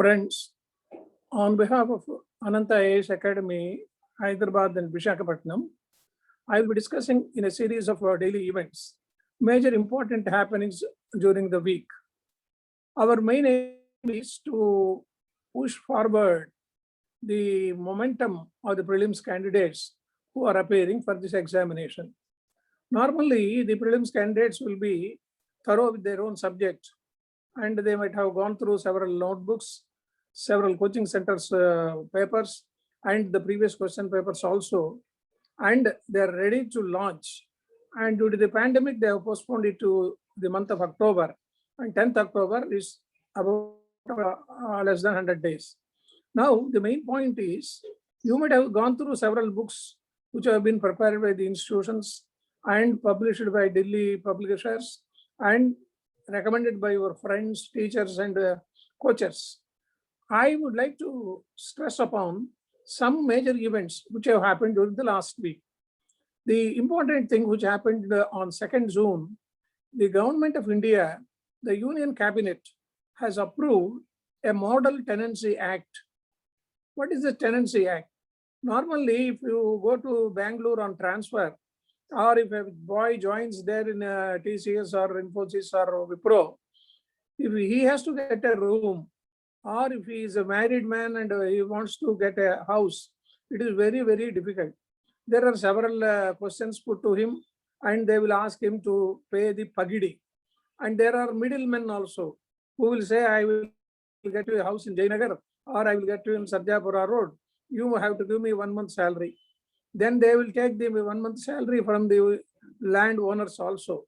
Friends, on behalf of Ananta IAS Academy, Hyderabad and Vishakhapatnam, I will be discussing in a series of daily events, major important happenings during the week. Our main aim is to push forward the momentum of the prelims candidates who are appearing for this examination. Normally, the prelims candidates will be thorough with their own subject, and they might have gone through several notebooks, several coaching centers papers, and the previous question papers also, and they are ready to launch. And due to the pandemic, they have postponed it to the month of October, and 10th October is about less than 100 days. Now, the main point is, you might have gone through several books which have been prepared by the institutions and published by Delhi publishers and recommended by your friends, teachers, and coaches. I would like to stress upon some major events which have happened during the last week. The important thing which happened on 2nd June, the government of India, the Union Cabinet, has approved a Model Tenancy Act. What is the Tenancy Act? Normally, if you go to Bangalore on transfer, or if a boy joins there in TCS or Infosys or Wipro, if he has to get a room, or if he is a married man and he wants to get a house, it is very, very difficult. There are several questions put to him, and they will ask him to pay the pagidi. And there are middlemen also who will say, I will get you a house in Jayanagar, or I will get you in Sarjapura Road. You have to give me 1 month salary. Then they will take the 1 month salary from the landowners also.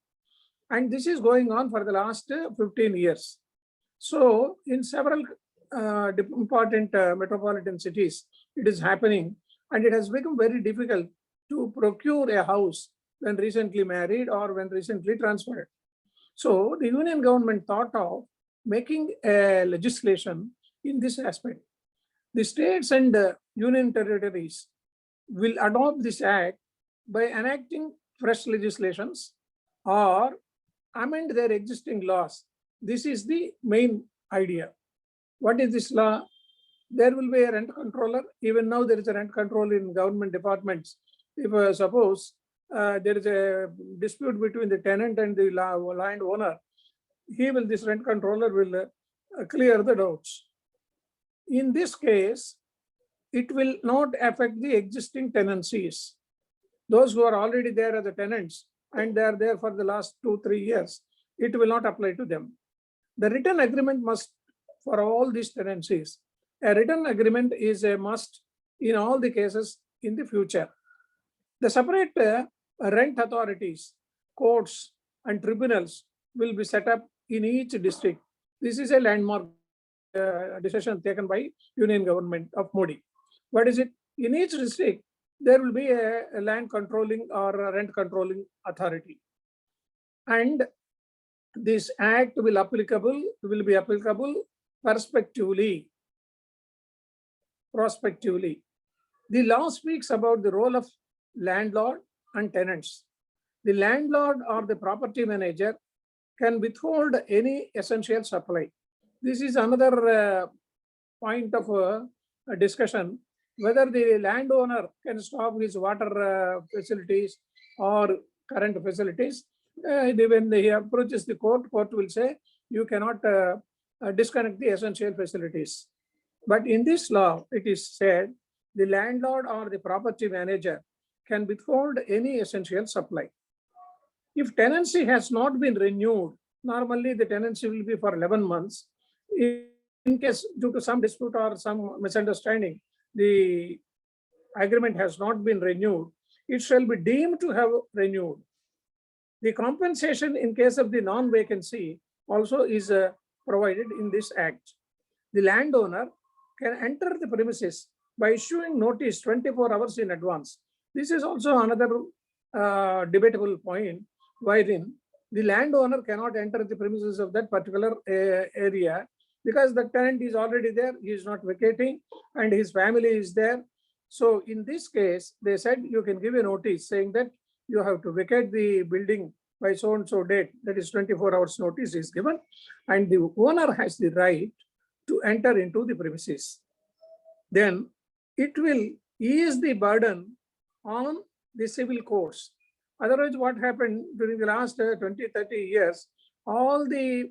And this is going on for the last 15 years. So in several important metropolitan cities, it is happening, and it has become very difficult to procure a house when recently married or when recently transferred. So the union government thought of making a legislation in this aspect. The states and union territories will adopt this act by enacting fresh legislations or amend their existing laws. This is the main idea. What is this law? There will be a rent controller. Even now there is a rent control in government departments. If suppose there is a dispute between the tenant and the landowner, this rent controller will clear the doubts. In this case, it will not affect the existing tenancies. Those who are already there as the tenants and they are there for the last 2-3 years, it will not apply to them. The written agreement must, for all these tenancies, a written agreement is a must in all the cases in the future. The separate rent authorities, courts, and tribunals will be set up in each district. This is a landmark decision taken by Union Government of Modi. What is it? In each district, there will be a land controlling or a rent controlling authority. And this act will be applicable prospectively. The law speaks about the role of landlord and tenants. The landlord or the property manager can withhold any essential supply. This is another point of a discussion, whether the landowner can stop his water facilities or current facilities. When he approaches the court will say, you cannot disconnect the essential facilities. But in this law, it is said, the landlord or the property manager can withhold any essential supply. If tenancy has not been renewed, normally the tenancy will be for 11 months. In case due to some dispute or some misunderstanding, the agreement has not been renewed, it shall be deemed to have renewed. The compensation in case of the non-vacancy also is provided in this act. The landowner can enter the premises by issuing notice 24 hours in advance. This is also another debatable point, wherein the landowner cannot enter the premises of that particular area because the tenant is already there, he is not vacating, and his family is there. So in this case, they said you can give a notice saying that you have to vacate the building by so and so date, that is 24 hours notice is given, and the owner has the right to enter into the premises. Then it will ease the burden on the civil courts. Otherwise, what happened during the last 20, 30 years, all the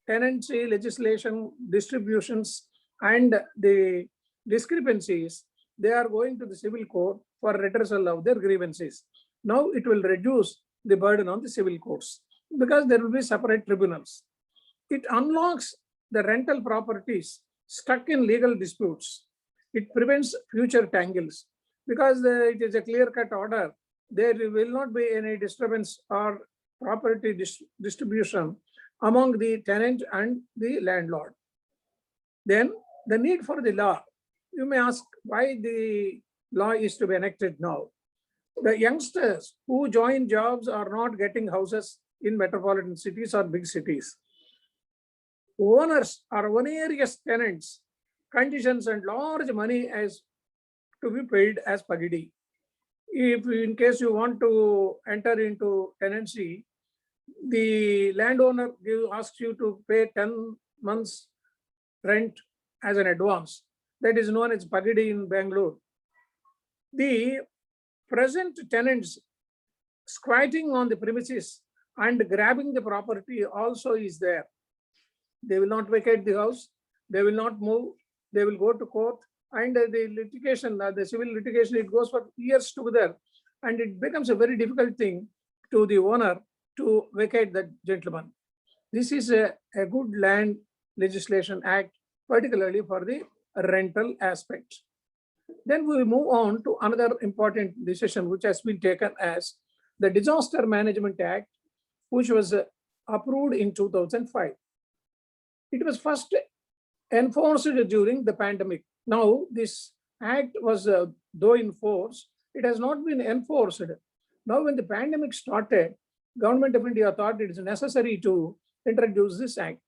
tenancy legislation, distributions, and the discrepancies, they are going to the civil court for redressal of their grievances. Now it will reduce the burden on the civil courts because there will be separate tribunals. It unlocks the rental properties stuck in legal disputes. It prevents future tangles because it is a clear-cut order. There will not be any disturbance or property distribution among the tenant and the landlord. Then the need for the law. You may ask why the law is to be enacted now. The youngsters who join jobs are not getting houses in metropolitan cities or big cities. Owners or onerous tenants, conditions and large money as to be paid as pagidi. If in case you want to enter into tenancy, the landowner asks you to pay 10 months rent as an advance. That is known as pagidi in Bangalore. The present tenants squatting on the premises and grabbing the property also is there. They will not vacate the house. They will not move. They will go to court, and the litigation, the civil litigation, it goes for years together, and it becomes a very difficult thing to the owner to vacate the gentleman. This is a good land legislation act, particularly for the rental aspect. Then we will move on to another important decision which has been taken as the Disaster Management Act, which was approved in 2005. It was first enforced during the pandemic. Now this act was, though in force, it has not been enforced. Now when the pandemic started, Government of India thought it is necessary to introduce this act.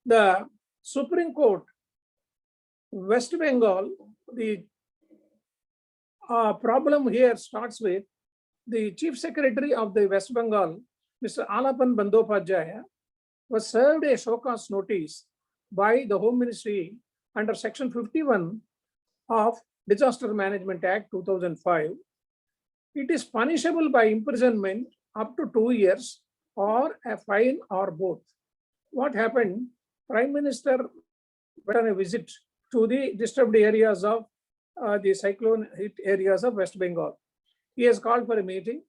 The Supreme Court, West Bengal, the problem here starts with the Chief Secretary of the West Bengal, Mr. Alapan Bandyopadhyaya, was served a show cause notice by the Home Ministry under Section 51 of Disaster Management Act 2005. It is punishable by imprisonment up to 2 years or a fine or both. What happened? Prime Minister went on a visit to the disturbed areas of the cyclone hit areas of West Bengal. He has called for a meeting.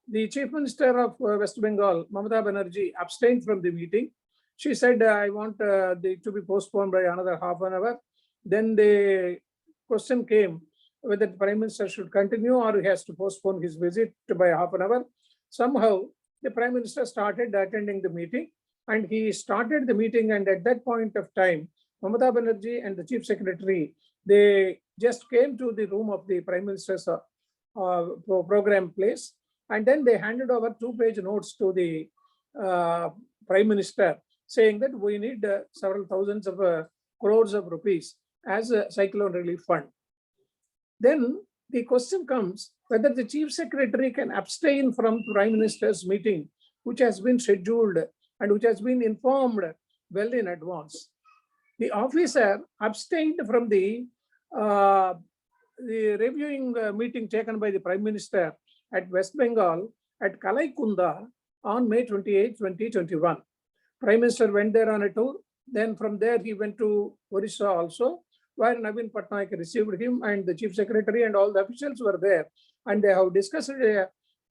The Chief Minister of West Bengal, Mamata Banerjee, abstained from the meeting. She said, I want it to be postponed by another half an hour. Then the question came whether the Prime Minister should continue or he has to postpone his visit by half an hour. Somehow, the Prime Minister started attending the meeting, and he started the meeting, and at that point of time, Mamata Banerjee and the Chief Secretary, they just came to the room of the Prime Minister's program place, and then they handed over 2-page notes to the Prime Minister saying that we need several thousands of crores of rupees as a cyclone relief fund. Then the question comes whether the Chief Secretary can abstain from Prime Minister's meeting, which has been scheduled and which has been informed well in advance. The officer abstained from the reviewing meeting taken by the Prime Minister at West Bengal at Kalaikunda on May 28, 2021. Prime Minister went there on a tour. Then from there, he went to Orissa also, where Naveen Patnaik received him, and the Chief Secretary and all the officials were there. And they have discussed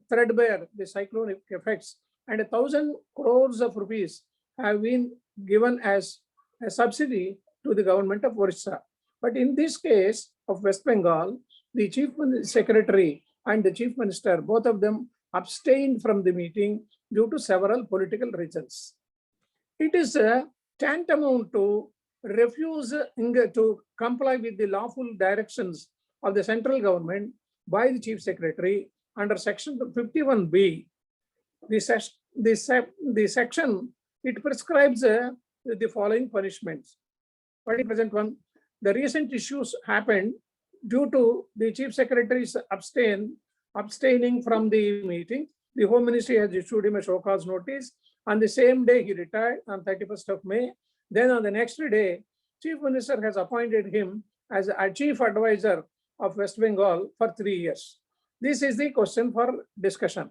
threadbare the cyclone effects, and 1,000 crores of rupees have been given as a subsidy to the government of Orissa. But in this case of West Bengal, the Chief Secretary and the Chief Minister, both of them abstained from the meeting due to several political reasons. It is tantamount to refuse to comply with the lawful directions of the central government by the Chief Secretary under Section 51B. The section, it prescribes the following punishments. What is the present one? The recent issues happened due to the Chief Secretary's abstaining from the meeting. The Home Ministry has issued him a show cause notice. On the same day, he retired on 31st of May. Then on the next day, Chief Minister has appointed him as a chief advisor of West Bengal for 3 years. This is the question for discussion.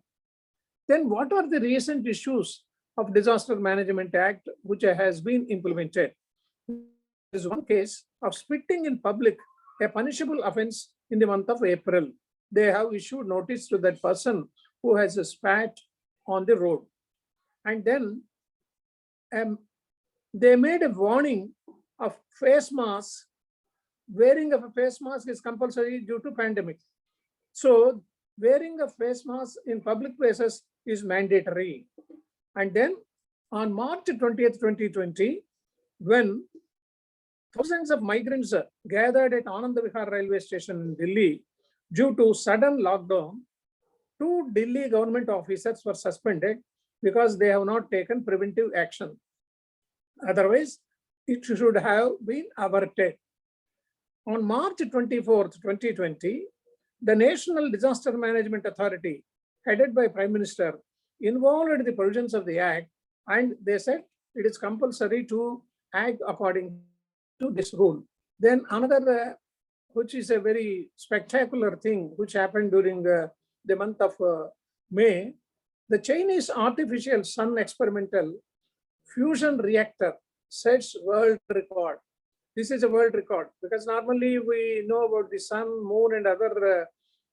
Then what are the recent issues of Disaster Management Act which has been implemented? There is one case of spitting in public, a punishable offense in the month of April. They have issued notice to that person who has spat on the road. And then they made a warning of face masks. Wearing of a face mask is compulsory due to pandemic. So wearing a face mask in public places is mandatory. And then on March 20th, 2020, when thousands of migrants gathered at Anand Vihar railway station in Delhi due to sudden lockdown, 2 Delhi government officers were suspended because they have not taken preventive action. Otherwise, it should have been averted. On March 24th, 2020, the National Disaster Management Authority, headed by Prime Minister, involved the provisions of the Act, and they said it is compulsory to act according to this rule. Then another, which is a very spectacular thing, which happened during the month of May, the Chinese artificial sun experimental fusion reactor sets world record. This is a world record because normally we know about the sun, moon, and other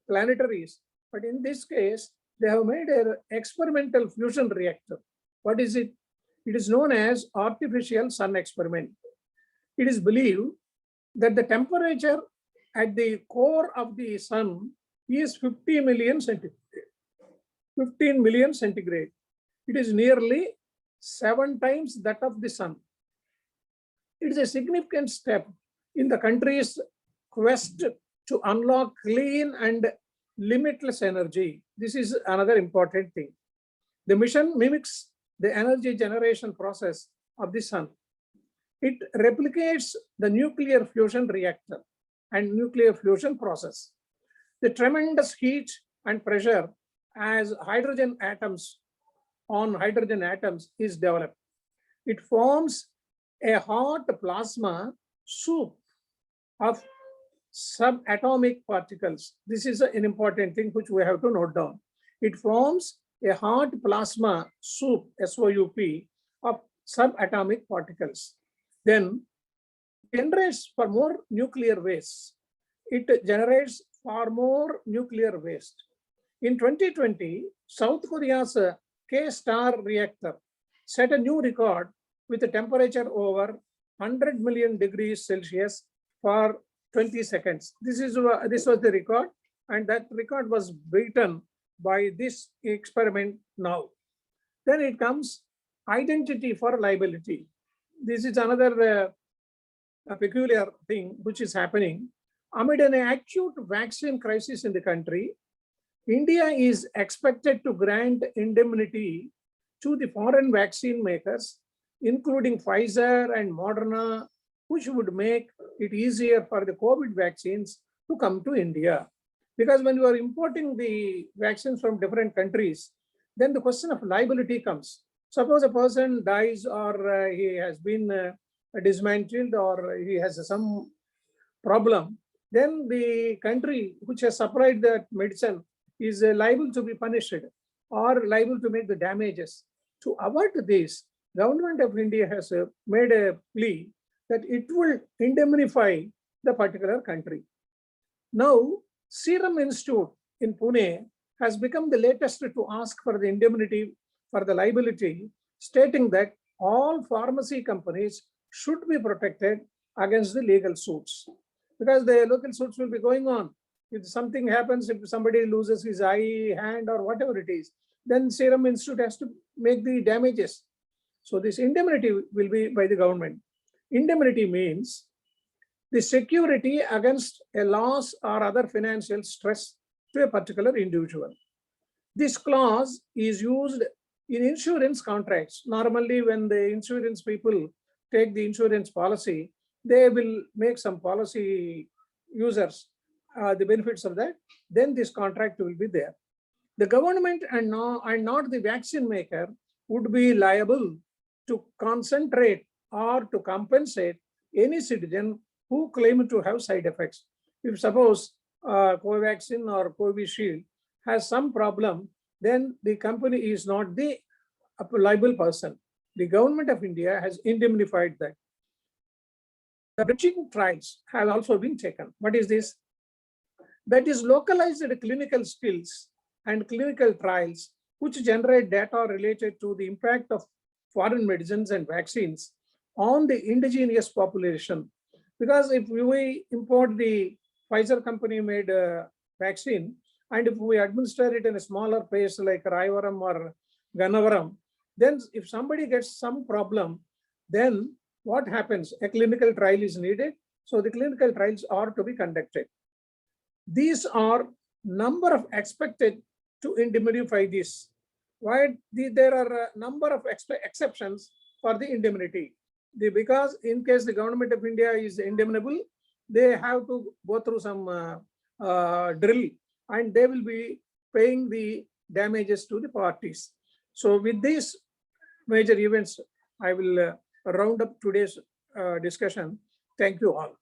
planetaries. But in this case, they have made an experimental fusion reactor. What is it? It is known as artificial sun experiment. It is believed that the temperature at the core of the sun is 50 million centigrade. 15 million centigrade. It is nearly 7 times that of the sun. It is a significant step in the country's quest to unlock clean and limitless energy. This is another important thing. The mission mimics the energy generation process of the sun. It replicates the nuclear fusion reactor and nuclear fusion process. The tremendous heat and pressure as hydrogen atoms is developed. It forms a hot plasma soup of subatomic particles. This is an important thing which we have to note down. It forms a hot plasma soup, SOUP, of subatomic particles. Then generates for more nuclear waste. It generates far more nuclear waste. In 2020, South Korea's K-Star reactor set a new record with a temperature over 100 million degrees Celsius for 20 seconds. This was the record, and that record was beaten by this experiment now. Then it comes identity for liability. This is another peculiar thing which is happening. Amid an acute vaccine crisis in the country, India is expected to grant indemnity to the foreign vaccine makers, including Pfizer and Moderna, which would make it easier for the COVID vaccines to come to India. Because when you are importing the vaccines from different countries, then the question of liability comes. Suppose a person dies, or he has been dismantled, or he has some problem, then the country which has supplied that medicine is liable to be punished or liable to make the damages. To avoid this, Government of India has made a plea that it will indemnify the particular country. Now, Serum Institute in Pune has become the latest to ask for the indemnity for the liability, stating that all pharmacy companies should be protected against the legal suits, because the local suits will be going on. If something happens, if somebody loses his eye, hand, or whatever it is, then Serum Institute has to make the damages. So this indemnity will be by the government. Indemnity means the security against a loss or other financial stress to a particular individual. This clause is used in insurance contracts. Normally, when the insurance people take the insurance policy, they will make some policy users the benefits of that. Then this contract will be there. The government and not the vaccine maker would be liable to concentrate or to compensate any citizen who claim to have side effects. If suppose Covaxin or Covishield has some problem, then the company is not the liable person. The government of India has indemnified that. The bridging trials have also been taken. What is this? That is localized clinical skills and clinical trials which generate data related to the impact of foreign medicines and vaccines on the indigenous population. Because if we import the Pfizer company made vaccine, and if we administer it in a smaller place like Raivaram or Gannavaram, then if somebody gets some problem, then what happens? A clinical trial is needed. So the clinical trials are to be conducted. These are number of expected to indemnify this. Why there are a number of exceptions for the indemnity. Because in case the government of India is indemnable, they have to go through some drill, and they will be paying the damages to the parties. So with these major events, I will round up today's discussion. Thank you all.